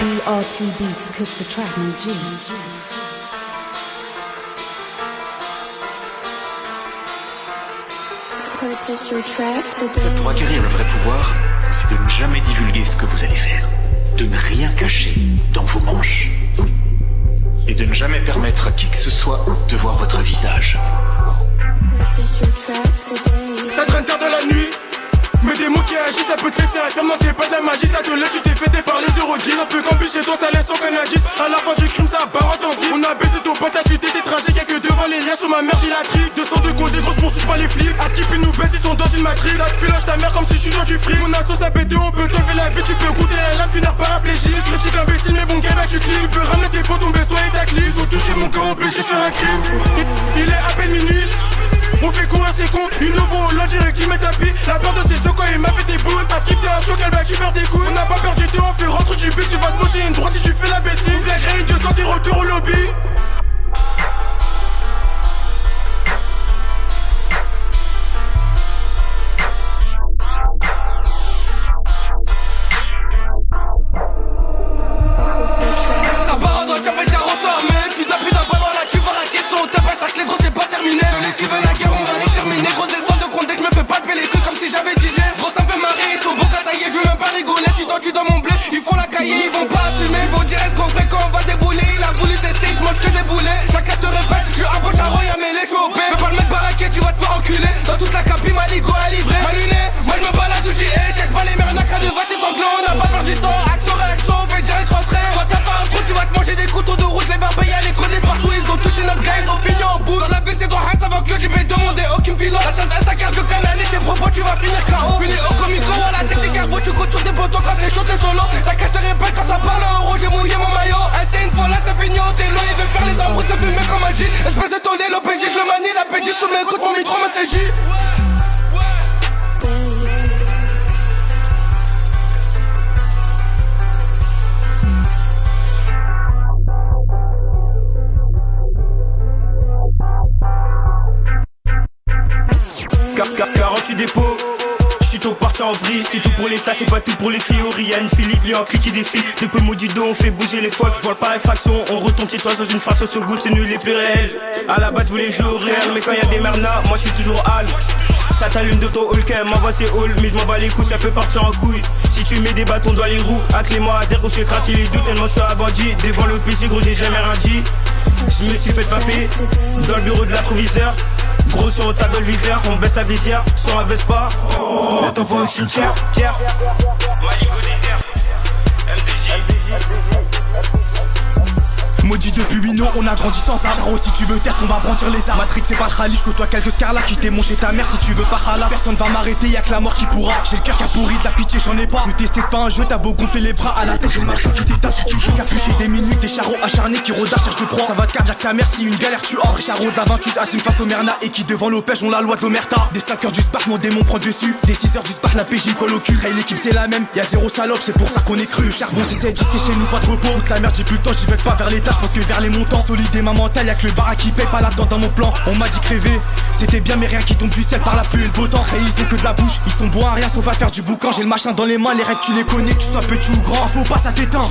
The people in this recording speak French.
BRT Beats cook the track, my G. Purchase your track today. Pour acquérir le vrai pouvoir, c'est de ne jamais divulguer ce que vous allez faire, de ne rien cacher dans vos manches et de ne jamais permettre à qui que ce soit de voir votre visage. Purchase your track today. Ça traîne tard de la nuit, mais des mots qui agissent, ça peut te laisser infirme. Non, c'est pas de la magie, ça te l'est, tu t'es fêté par les 010. Un peu comme chez toi, ça laisse aucun indice. À la fin du crime, ça barotte en zip. On a baissé ton pote, t'as chuté tes trajets. Y'a que devant les liens, sous ma mère, j'ai la trique. 200 de compte, des grosses poursuites, pas les flics. À skip, ils nous baissent, ils sont dans une matrice. La filoche ta mère comme si tu joues du fric. Mon assaut, ça pète, on peut te lever la vie. Tu peux goûter un lame, finir paraplégique. Critique imbécile, mais bon, gars, tu cliques. Tu peux ramener tes potes, ton baisse-toi et ta clique. Ils ont touché mon corps, obligé de faire un crime. Il est à peine minuit. On fait courir ces cons, ils nous vont au direct, ils mettent tapis. La peur de ses os quand il m'a fait des boules. Parce qu'il t'es un choc, elle va récupérer des couilles. On n'a pas perdu de temps, on fait rentre du but. Tu vas te manger une droite si tu fais la baissée. Vous agrée une 200, c'est retour au lobby. Ça part en droite, t'as fait carreau soir, mais tu t'as pris d'un ballon là, tu vas raquer son. T'as pas ça que les gros, c'est pas terminé. Celui qui veut la guerre, on va l'exterminer. Gros descend de compte, je me fais pas de les couilles comme si j'avais 10 G. Gros, ça me fait marrer, ils sont beaux qu'à tailler, je veux même pas rigoler. Si toi tu dans mon blé, ils font la cahier, ils vont pas assumer. Ils vont dire est-ce qu'on fait quand on va débouler. Il a voulu tester, il mange que des boulets. Chacun te répète, je suis un beau charron, y'a mêlé, je suis OP. Peux pas le mettre baraqué, tu vas te faire enculer. Dans toute la cabine, ma ligo à livrer. Ma lunette, moi je me balade où j'y ai. Check pas les mères, n'a qu'à de vater ton gland. On a pas perdu du temps, action réaction, on fait direct rentrer. Toi t'as pas un trou, tu vas te manger des couteaux de rouge. Les barbes, y'a les collés partout, ils ont touché notre gars, ils ont fini en bout. Dans la BC, droit avant que je vais demander aucun pilote. La sainte, ça carte de canal, tes propos, tu vas finir KO. Fini au comico, à la tête des carreaux, tu cours sur des boutons quand c'est chaud, t'es solo. Ça cache te répète quand ça parle en rouge, j'ai mouillé mon maillot. Elle sait une fois là, ça finit au télo, il veut faire les embrouilles, ça fume comme magie. Espèce de tollé, l'OPJ, je le manie, la PJ sous mes coudes, mon micro, ma CJ. Car 48 dépôts, j'suis tôt parti en vrille. C'est tout pour l'état, c'est pas tout pour les filles. Oriane, Philippe, lui en cul qui défie. Depuis maudit dos, on fait bouger les folles. Vol par effraction, on retombe chez toi dans une face au goût, c'est nul et plus réel. À la base, je voulais jouer au réel, mais quand y'a des mernas, moi j'suis toujours hal. Ça t'allume de ton hall, ma voix c'est hall. Mais j'm'en bats les couilles, ça peut partir en couille. Si tu mets des bâtons dans les roues, acclé-moi à dire que j'suis craché les doutes. Tellement j'suis un bandit, devant le PC, gros j'ai jamais rien dit. Je me suis fait paper dans le bureau de l'approviseur. Gros sur on tape dans le viseur, on baisse la visière, sur un Vespa, on t'envoie au cimetière. Maligo des terres, MDJ. Maudit depuis 8 ans, on a grandi sans ça. Charo, si tu veux test, on va brandir les armes. Matrix, c'est pas le Khalid, côtoie quelques scarlas qui t'aiment chez ta mère. Si tu veux pas Khala, personne va m'arrêter, y'a que la mort qui pourra. J'ai le cœur qui a pourri, de la pitié, j'en ai pas. Nous tester c'est pas un jeu, t'as beau gonfler les bras. À la tête, j'ai le marché qui t'éteint si tu joues. Capuché des minutes, des charros acharnés qui rôdent à cherche de proie. Ça va te cardiaque ta mère si une galère tu offres. Charo de la 28, assume face au Merna. Et qui devant l'opège ont la loi de l'Omerta. Des 5 heures du spark, mon démon prend dessus. Des 6 heures du spark, la PJ colle au cul. Hey, l'équipe c'est la même, y'a zéro salope, c'est pour ça qu'on est cru. Le charbon c'est 7, c'est chez nous, pas de repos. Toute la merde, j'ai plus le temps, j'y vais pas vers les tâches, parce que vers les montants. Solide et ma mentale, y'a que le bar qui paye pas là-dedans dans mon plan. On m'a dit crever, c'était bien mais rien qui tombe du ciel par la pluie et le beau temps. Hey, ils ont que de la bouche, ils sont bons à rien sauf à faire du boucan. J'ai le machin dans les mains, les règles tu les connais, que tu sois petit ou grand. Faut pas ça t'éteint.